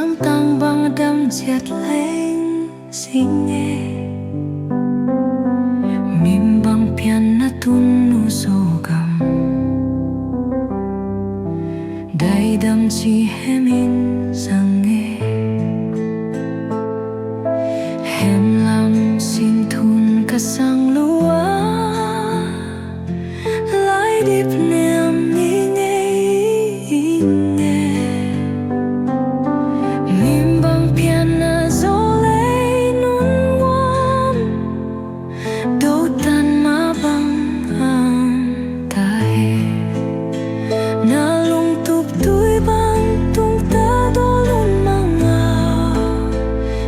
Sam tang băng đâm chẹt lên xin nghe mim băng piano tun nu so gam dai đâm chi hemin sang nghe hem lam xin thun cả sang lúa lại điệp niềm nghi nghe mim băng piano gió lấy nun warm đâu tan má băng ta he na lung tup tuổi băng tung ta đó luôn mang ngào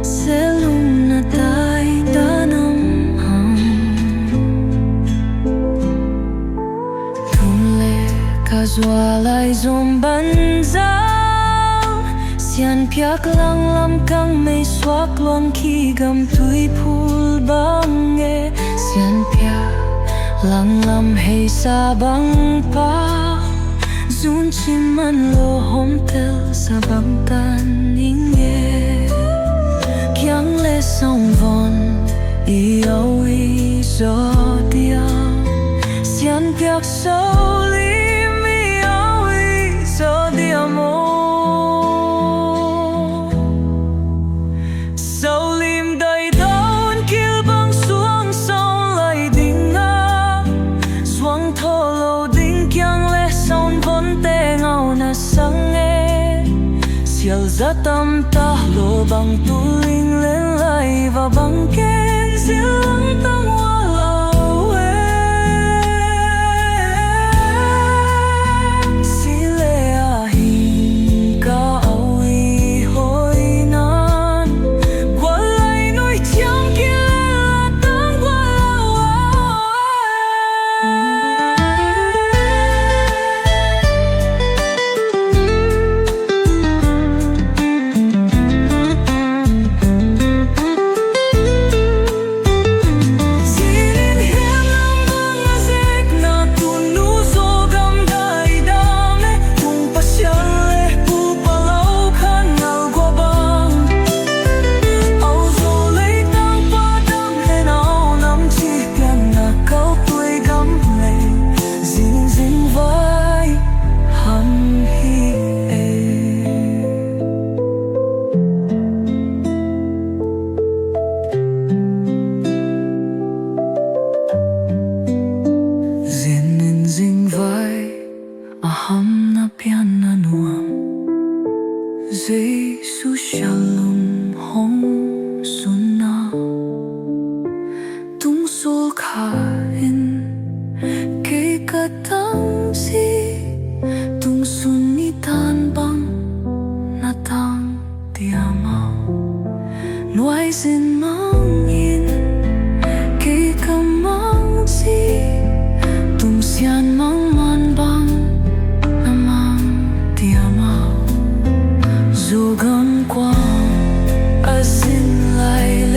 sẽ lung na tai ta nằm thun lệ cả doa lại dòng bắn ra sian piak lang lam kang may swak luang khi gam tui phul bang nghe sian piak lang lam hay sa bang pa zun chim man lo hom tel sa bang tan ning nghe kyang le song von i au i zo dia sian piak so li mi au i zo dia mo sial za tam ta lo bang tu ling lên lại và bang keng silang tang walau si le a hin ka au i hoi nan qua lại nói chẳng kia là tang walau aham na piano nuam Giêsu shalom hong sunna tung sol kha in ke ka tang si tung sun ni tan bang na tang tiama nuai sin mang in ke ka mang si tung sian mang man bang dù gắng qua a xin lại